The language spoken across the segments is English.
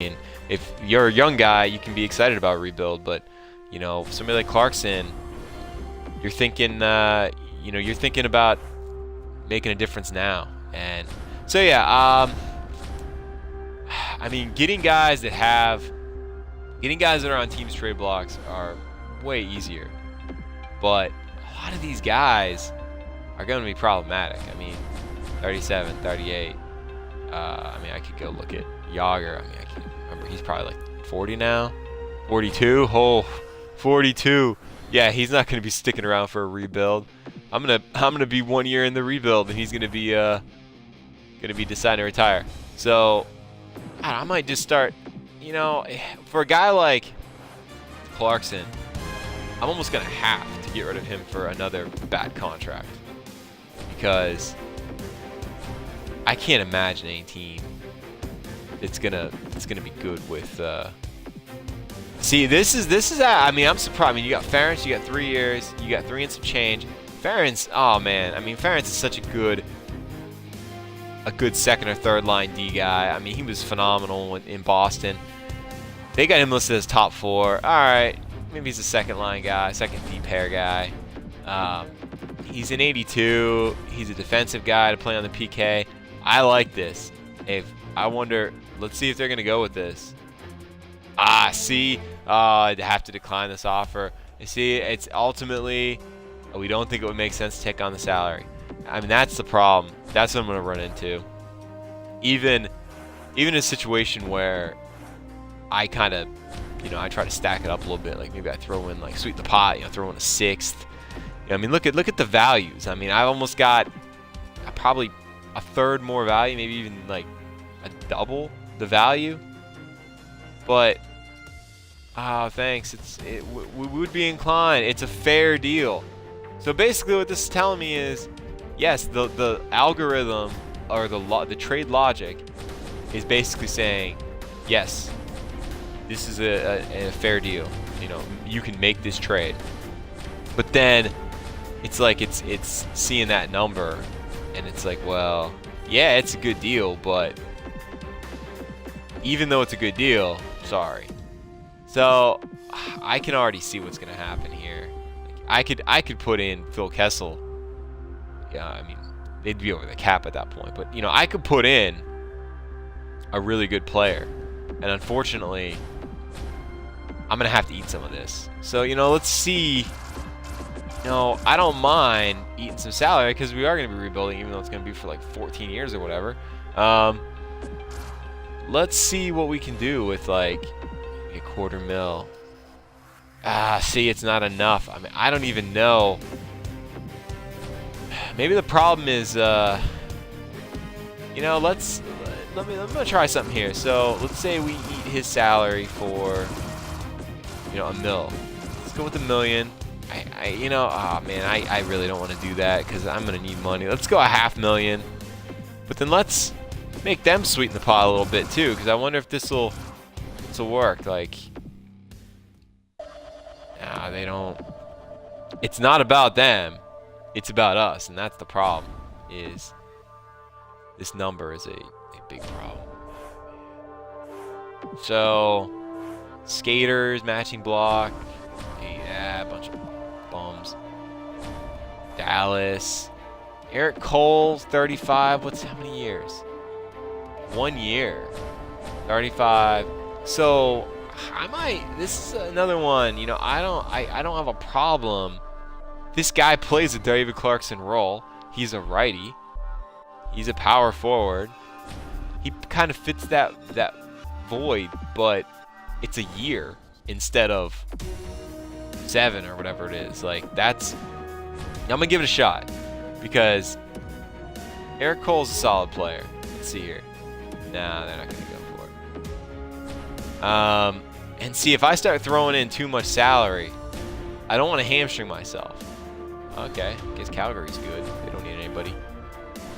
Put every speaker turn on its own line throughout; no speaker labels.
mean, if you're a young guy, you can be excited about a rebuild, but you know, somebody like Clarkson, you're thinking, you're thinking about making a difference now. And so yeah, I mean, getting guys that are on teams' trade blocks are way easier, but a lot of these guys are going to be problematic. I mean, 37, 38. I mean, I could go look at Yager. I mean, I can't remember. He's probably like 40 now. 42. Oh, 42. Yeah, he's not going to be sticking around for a rebuild. I'm gonna be 1 year in the rebuild, and he's gonna be deciding to retire. So I might just start. You know, for a guy like Clarkson, I'm almost gonna have to get rid of him for another bad contract, because I can't imagine any team that's gonna be good with. See, this is. I mean, I'm surprised. I mean, you got Ferentz, you got 3 years, you got 3 and some change. Ferentz, oh man, I mean, Ferentz is such a good second or third line D guy. I mean, he was phenomenal in Boston. They got him listed as top 4. All right, maybe he's a second line guy, second D pair guy. He's an 82. He's a defensive guy to play on the PK. I like this. I wonder. Let's see if they're gonna go with this. See, I'd have to decline this offer. You see, it's ultimately, we don't think it would make sense to take on the salary. I mean, that's the problem. That's what I'm gonna run into. Even a situation where I kind of, I try to stack it up a little bit. Like maybe I throw in like sweeten the pot, throw in a 6th. I mean, look at the values. I mean, I almost got probably a third more value, maybe even like a double the value. But thanks. We would be inclined. It's a fair deal. So basically, what this is telling me is, yes, the algorithm or the trade logic is basically saying, yes, this is a fair deal. You can make this trade. But then it's like it's seeing that number, and it's like, well, yeah, it's a good deal, but even though it's a good deal, sorry. So I can already see what's gonna happen here. I could put in Phil Kessel. Yeah, I mean, they'd be over the cap at that point. But I could put in a really good player, and unfortunately, I'm gonna have to eat some of this. So let's see. I don't mind eating some salary, because we are gonna be rebuilding, even though it's gonna be for like 14 years or whatever. Let's see what we can do with like a $250,000. See, it's not enough. I mean, I don't even know. Maybe the problem is, let me try something here. So let's say we eat his salary for, $1 million. Let's go with $1 million. I really don't want to do that, because I'm gonna need money. Let's go $500,000. But then let's make them sweeten the pot a little bit too, because I wonder if this will work. Like, they don't. It's not about them. It's about us, and that's the problem. Is this number is a big problem. So, skaters, matching block. Yeah, a bunch of bums. Dallas. Eric Cole, 35. How many years? 1 year. 35. So this is another one. I don't have a problem. This guy plays a David Clarkson role. He's a righty. He's a power forward. He kind of fits that void, but it's a year instead of 7 or whatever it is. Like, I'm gonna give it a shot, because Eric Cole's a solid player. Let's see here. Nah, they're not gonna go for it. And see, if I start throwing in too much salary, I don't want to hamstring myself. Okay, I guess Calgary's good. They don't need anybody.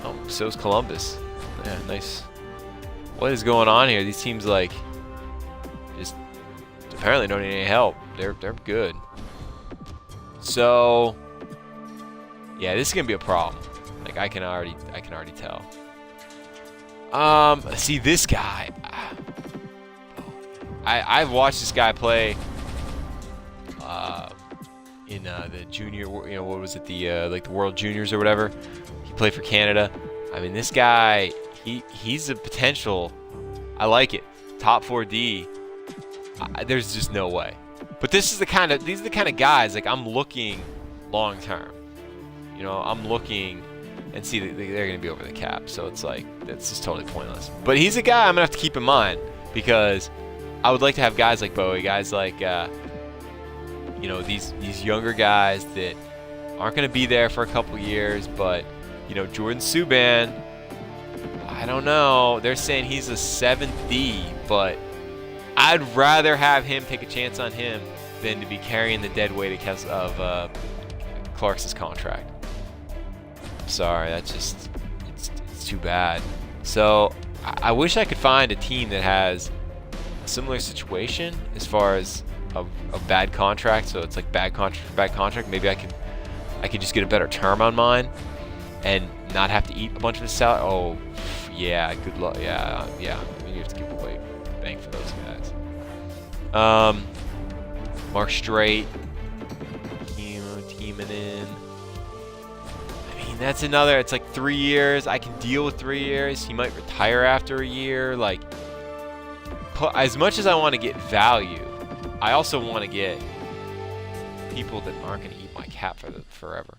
Oh, so's Columbus. Yeah, nice. What is going on here? These teams just apparently don't need any help. They're good. So yeah, this is gonna be a problem. Like, I can already tell. See, this guy. I've watched this guy play in the junior, what was it, the like the World Juniors or whatever. He played for Canada. I mean, this guy, he's a potential. I like it. Top 4D. There's just no way. But these are the kind of guys, like, I'm looking long term. You know, I'm looking and see that they're going to be over the cap. So it's like, that's just totally pointless. But he's a guy I'm going to have to keep in mind, because I would like to have guys like Bowie, guys like, you know, these younger guys that aren't going to be there for a couple years. But, you know, Jordan Subban, I don't know. They're saying he's a 7D, but I'd rather have him take a chance on him than to be carrying the dead weight of Clarkson's contract. Sorry, that's just, it's too bad. So I wish I could find a team that has a similar situation as far as a bad contract. So it's like bad contract for bad contract. Maybe I could just get a better term on mine and not have to eat a bunch of his salary. Oh, yeah, good luck. Yeah. You have to give away bang for those guys. Mark Straight, teaming in. I mean, that's another. It's like 3 years. I can deal with 3 years. He might retire after a year. Like, as much as I want to get value, I also want to get people that aren't going to eat my cap for forever.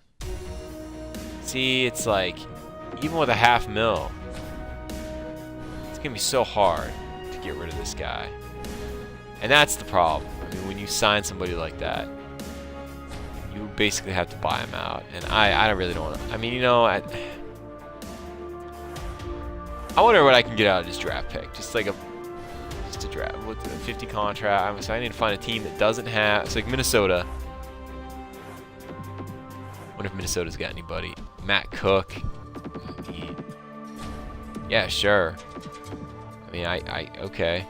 See, it's like, even with a $500,000, it's going to be so hard to get rid of this guy. And that's the problem. I mean, when you sign somebody like that, you basically have to buy him out. And I really don't want to. I mean, you know, I wonder what I can get out of this draft pick. Just a draft with a 50 contract. So I need to find a team that doesn't have. It's like Minnesota. I wonder if Minnesota's got anybody. Matt Cook. I mean, yeah, sure. I mean, okay.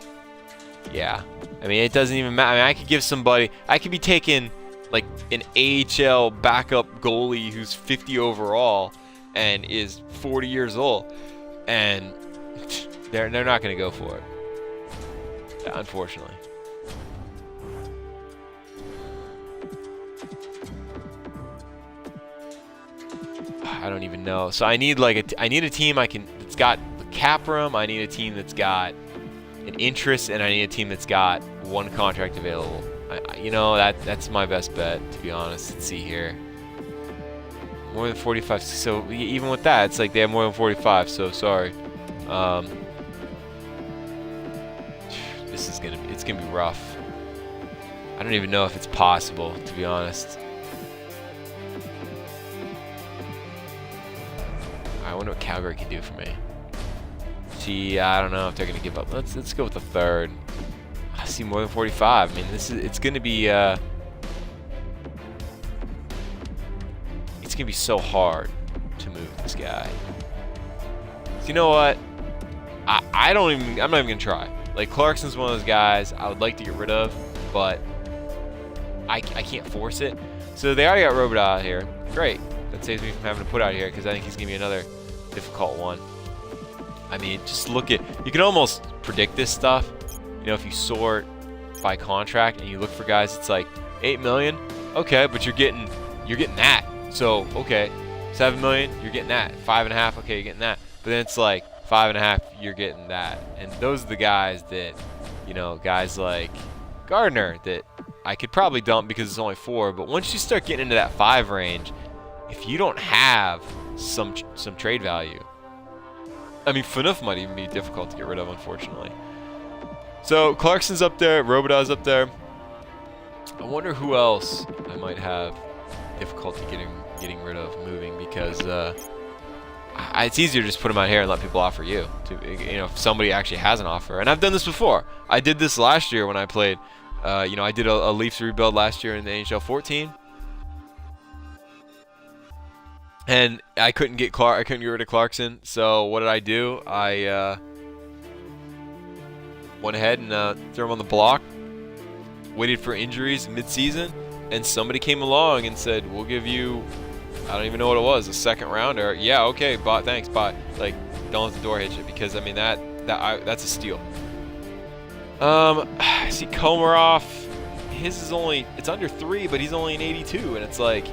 Yeah. I mean, it doesn't even matter. I mean, I could give somebody. I could be taking like an AHL backup goalie who's 50 overall and is 40 years old, and they're not going to go for it. Unfortunately. I don't even know. So I need I need a team that's got the cap room. I need a team that's got an interest, and I need a team that's got one contract available. You know, that's my best bet, to be honest. Let's see here. More than 45. So even with that, it's like they have more than 45. So sorry. It's gonna be rough. I don't even know if it's possible, to be honest. I wonder what Calgary can do for me. See, I don't know if they're gonna give up. Let's go with the third. I see more than 45. I mean, it's gonna be so hard to move this guy. So you know what? I'm not even gonna try. Like, Clarkson's one of those guys I would like to get rid of, but I can't force it. So they already got Robert out here. Great. That saves me from having to put out here, because I think he's gonna be another difficult one. I mean, just look at, you can almost predict this stuff. You know, if you sort by contract and you look for guys, it's like 8 million. Okay, but you're getting that. So okay, 7 million, you're getting that. 5.5, okay, you're getting that. But then it's like 5.5, you're getting that. And those are the guys that, you know, guys like Gardner that I could probably dump because it's only 4. But once you start getting into that 5 range, if you don't have some trade value, I mean, Phaneuf might even be difficult to get rid of, unfortunately. So Clarkson's up there, Robita's up there. I wonder who else I might have difficulty getting rid of, moving, because it's easier to just put them out here and let people offer you. You know, if somebody actually has an offer. And I've done this before. I did this last year when I played. You know, I did a Leafs rebuild last year in the NHL 14. And I couldn't get rid of Clarkson. So what did I do? I went ahead and threw him on the block. Waited for injuries mid-season, and somebody came along and said, "We'll give you, I don't even know what it was, a second rounder." Yeah, okay, thanks, bye. Like, don't let the door hit you, because I mean that's a steal. I see Komarov. His is only, it's under 3, but he's only an 82, and it's like,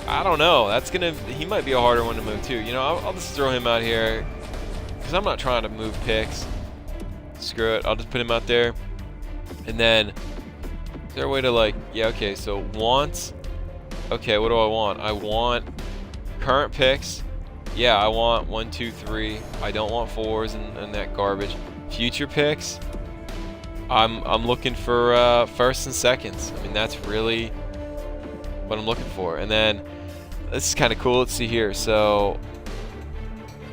I don't know. He might be a harder one to move too. You know, I'll just throw him out here because I'm not trying to move picks. Screw it. I'll just put him out there. And then, is there a way to like, yeah, okay, so wants. Okay, what do I want? I want current picks. Yeah, I want 1, 2, 3. I don't want 4s and that garbage. Future picks. I'm looking for firsts and seconds. I mean, that's really what I'm looking for. And then this is kind of cool. Let's see here. So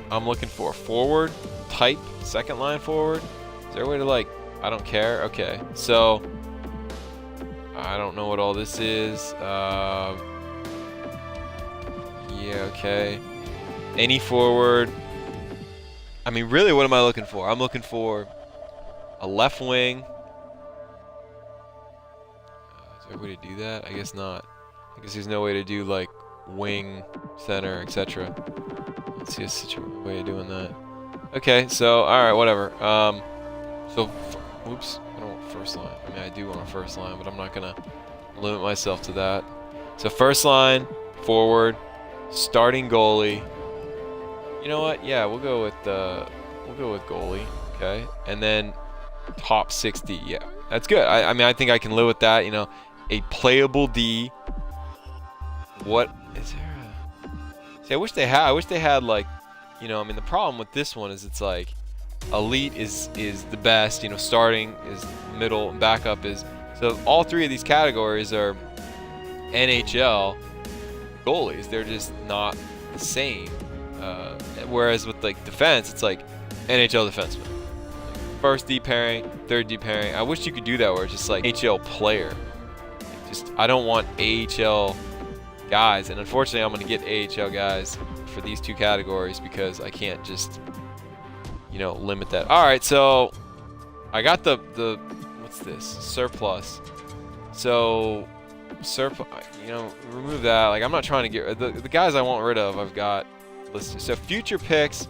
I'm looking for forward type, second line forward. Is there a way to like? I don't care. Okay, so I don't know what all this is. Yeah, okay. Any forward. I mean, really, what am I looking for? I'm looking for a left wing. Is there a way to do that? I guess not. I guess there's no way to do like wing, center, etc. Let's see a way of doing that. Okay, so all right, whatever. Oops, I don't want first line. I mean, I do want a first line, but I'm not gonna limit myself to that. So first line, forward, starting goalie. You know what? Yeah, we'll go with goalie. Okay, and then top 60. Yeah, that's good. I mean, I think I can live with that. You know, a playable D. What is there? See, I wish they had like, you know, I mean, the problem with this one is it's like elite is the best. You know, starting is middle, and backup is. So all 3 of these categories are NHL goalies. They're just not the same. Whereas with like defense, it's like NHL defenseman. First D pairing, third D pairing. I wish you could do that where it's just like HL player. Just I don't want AHL guys, and unfortunately I'm going to get AHL guys for these 2 categories because I can't just, you know, limit that. All right, so I got the what's this? Surplus. So you know, remove that. Like, I'm not trying to get the guys I want rid of. I've got listed. So future picks,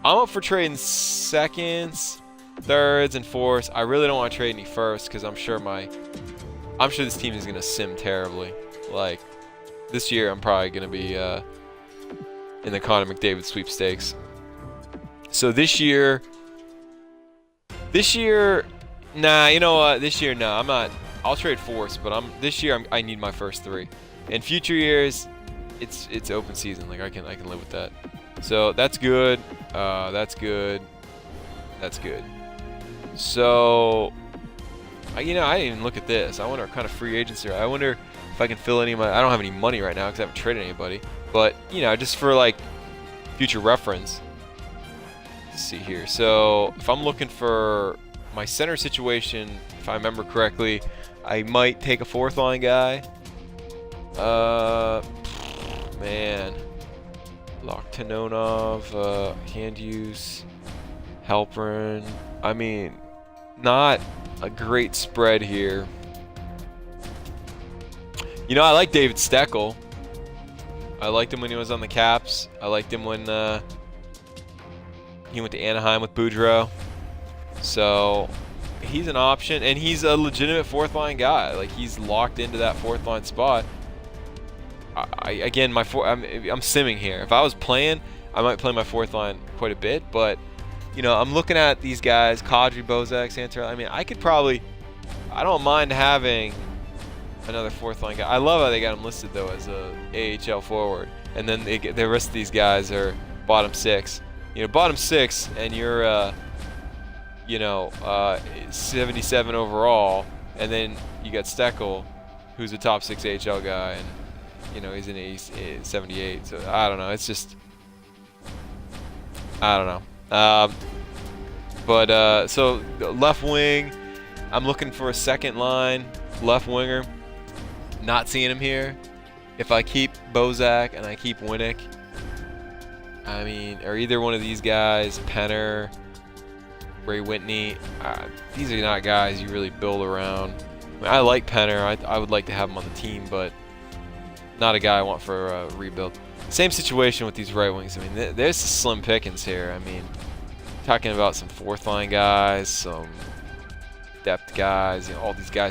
I'm up for trading seconds, thirds, and fourths. I really don't want to trade any firsts because I'm sure this team is gonna sim terribly. Like this year, I'm probably gonna be in the Connor McDavid sweepstakes. So this year, nah, you know what? This year, no, I'm not. I'll trade fourths, but this year I need my first 3. In future years, it's open season. Like I can live with that. So that's good. That's good. That's good. So, you know, I didn't even look at this. I wonder what kind of free agents there. I wonder if I can fill any of my. I don't have any money right now because I haven't traded anybody. But you know, just for like future reference. Let's see here. So if I'm looking for my center situation, if I remember correctly, I might take a 4th line guy. Man. Loktonov, hand use, Halperin. I mean, not a great spread here. You know, I like David Steckel. I liked him when he was on the Caps. I liked him when he went to Anaheim with Boudreaux. So he's an option, and he's a legitimate 4th line guy. Like, he's locked into that 4th line spot. Again, I'm simming here. If I was playing, I might play my 4th line quite a bit, but you know, I'm looking at these guys, Kadri, Bozak, Santorelli. I mean, I don't mind having another 4th line guy. I love how they got him listed though as a AHL forward, and then the rest of these guys are bottom 6. You know, bottom 6, and you're you know, 77 overall, and then you got Steckel, who's a top 6 AHL guy, and you know, he's in 78. So I don't know. It's just, I don't know. So left wing, I'm looking for a second line left winger. Not seeing him here. If I keep Bozak and I keep Winnick, I mean, or either one of these guys, Penner, Ray Whitney, these are not guys you really build around. I mean, I like Penner. I would like to have him on the team, but not a guy I want for a rebuild. Same situation with these right wings. I mean, there's slim pickings here. I mean, talking about some 4th line guys, some depth guys. You know, all these guys